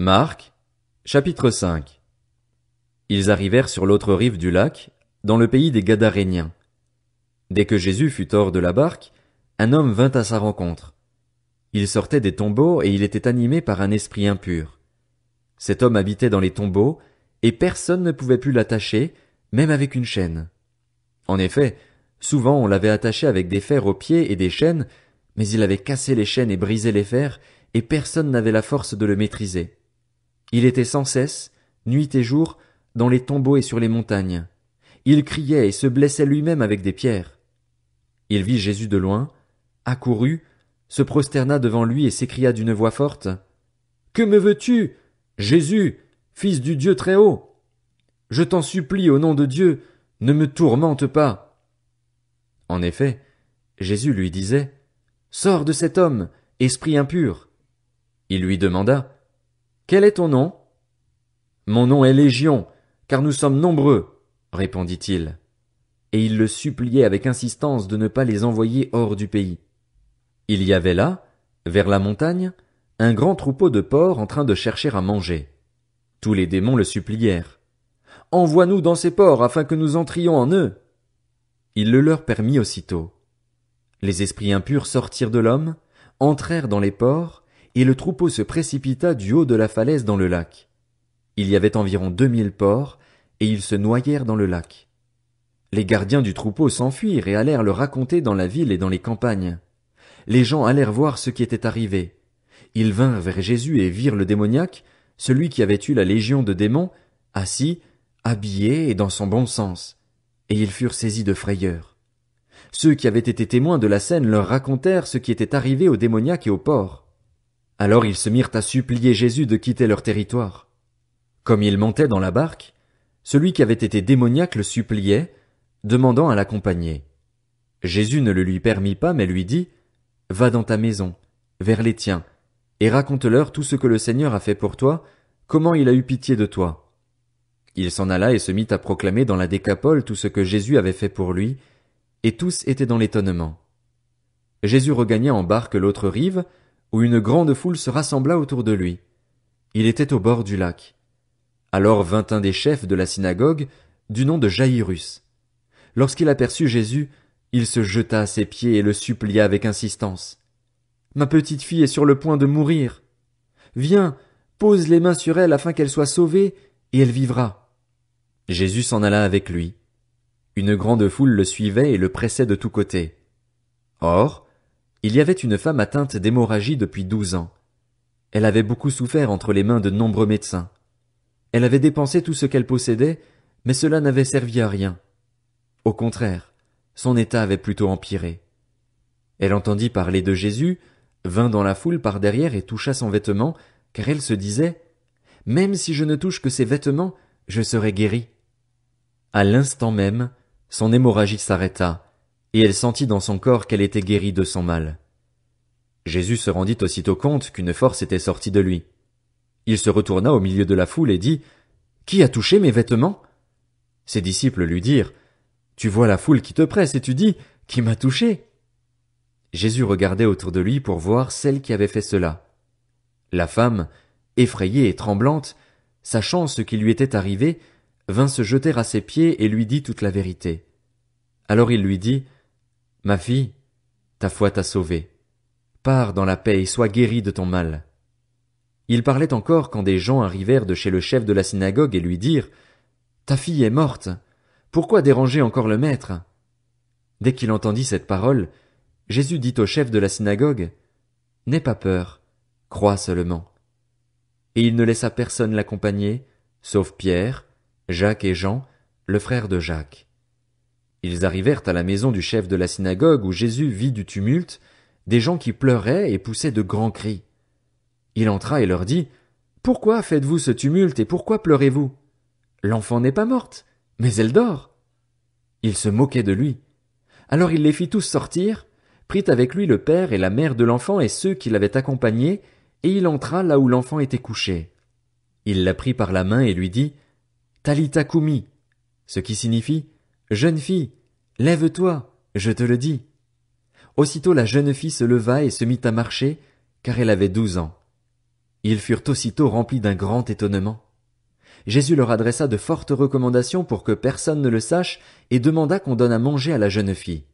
Marc, chapitre 5. Ils arrivèrent sur l'autre rive du lac, dans le pays des Gadaréniens. Dès que Jésus fut hors de la barque, un homme vint à sa rencontre. Il sortait des tombeaux et il était animé par un esprit impur. Cet homme habitait dans les tombeaux, et personne ne pouvait plus l'attacher, même avec une chaîne. En effet, souvent on l'avait attaché avec des fers aux pieds et des chaînes, mais il avait cassé les chaînes et brisé les fers, et personne n'avait la force de le maîtriser. Il était sans cesse, nuit et jour, dans les tombeaux et sur les montagnes. Il criait et se blessait lui-même avec des pierres. Il vit Jésus de loin, accourut, se prosterna devant lui et s'écria d'une voix forte: « Que me veux-tu, Jésus, fils du Dieu très haut? Je t'en supplie au nom de Dieu, ne me tourmente pas. » En effet, Jésus lui disait: « Sors de cet homme, esprit impur. » Il lui demanda: « Quel est ton nom? » « Mon nom est Légion, car nous sommes nombreux, » répondit-il. Et il le suppliait avec insistance de ne pas les envoyer hors du pays. Il y avait là, vers la montagne, un grand troupeau de porcs en train de chercher à manger. Tous les démons le supplièrent: « Envoie-nous dans ces porcs afin que nous entrions en eux. » Il le leur permit aussitôt. Les esprits impurs sortirent de l'homme, entrèrent dans les porcs, et le troupeau se précipita du haut de la falaise dans le lac. Il y avait environ 2000 porcs, et ils se noyèrent dans le lac. Les gardiens du troupeau s'enfuirent et allèrent le raconter dans la ville et dans les campagnes. Les gens allèrent voir ce qui était arrivé. Ils vinrent vers Jésus et virent le démoniaque, celui qui avait eu la légion de démons, assis, habillé et dans son bon sens, et ils furent saisis de frayeur. Ceux qui avaient été témoins de la scène leur racontèrent ce qui était arrivé au démoniaque et aux porcs. Alors ils se mirent à supplier Jésus de quitter leur territoire. Comme il montait dans la barque, celui qui avait été démoniaque le suppliait, demandant à l'accompagner. Jésus ne le lui permit pas, mais lui dit: « Va dans ta maison, vers les tiens, et raconte-leur tout ce que le Seigneur a fait pour toi, comment il a eu pitié de toi. » Il s'en alla et se mit à proclamer dans la Décapole tout ce que Jésus avait fait pour lui, et tous étaient dans l'étonnement. Jésus regagna en barque l'autre rive, où une grande foule se rassembla autour de lui. Il était au bord du lac. Alors vint un des chefs de la synagogue, du nom de Jaïrus. Lorsqu'il aperçut Jésus, il se jeta à ses pieds et le supplia avec insistance: « Ma petite fille est sur le point de mourir. Viens, pose les mains sur elle afin qu'elle soit sauvée, et elle vivra. » Jésus s'en alla avec lui. Une grande foule le suivait et le pressait de tous côtés. Or, il y avait une femme atteinte d'hémorragie depuis 12 ans. Elle avait beaucoup souffert entre les mains de nombreux médecins. Elle avait dépensé tout ce qu'elle possédait, mais cela n'avait servi à rien. Au contraire, son état avait plutôt empiré. Elle entendit parler de Jésus, vint dans la foule par derrière et toucha son vêtement, car elle se disait: « Même si je ne touche que ses vêtements, je serai guérie. » À l'instant même, son hémorragie s'arrêta, et elle sentit dans son corps qu'elle était guérie de son mal. Jésus se rendit aussitôt compte qu'une force était sortie de lui. Il se retourna au milieu de la foule et dit: « Qui a touché mes vêtements ?» Ses disciples lui dirent: « Tu vois la foule qui te presse et tu dis: « Qui m'a touché ?» Jésus regardait autour de lui pour voir celle qui avait fait cela. La femme, effrayée et tremblante, sachant ce qui lui était arrivé, vint se jeter à ses pieds et lui dit toute la vérité. Alors il lui dit: « Ma fille, ta foi t'a sauvée. Pars dans la paix et sois guérie de ton mal. » Il parlait encore quand des gens arrivèrent de chez le chef de la synagogue et lui dirent: « Ta fille est morte. Pourquoi déranger encore le maître ?» Dès qu'il entendit cette parole, Jésus dit au chef de la synagogue: « N'aie pas peur, crois seulement. » Et il ne laissa personne l'accompagner, sauf Pierre, Jacques et Jean, le frère de Jacques. Ils arrivèrent à la maison du chef de la synagogue où Jésus vit du tumulte, des gens qui pleuraient et poussaient de grands cris. Il entra et leur dit: « Pourquoi faites-vous ce tumulte et pourquoi pleurez-vous? L'enfant n'est pas morte, mais elle dort. » Ils se moquaient de lui. Alors il les fit tous sortir, prit avec lui le père et la mère de l'enfant et ceux qui l'avaient accompagné, et il entra là où l'enfant était couché. Il la prit par la main et lui dit: « Talitha koumi », ce qui signifie: « Jeune fille, lève-toi, je te le dis. » Aussitôt la jeune fille se leva et se mit à marcher, car elle avait 12 ans. Ils furent aussitôt remplis d'un grand étonnement. Jésus leur adressa de fortes recommandations pour que personne ne le sache et demanda qu'on donne à manger à la jeune fille.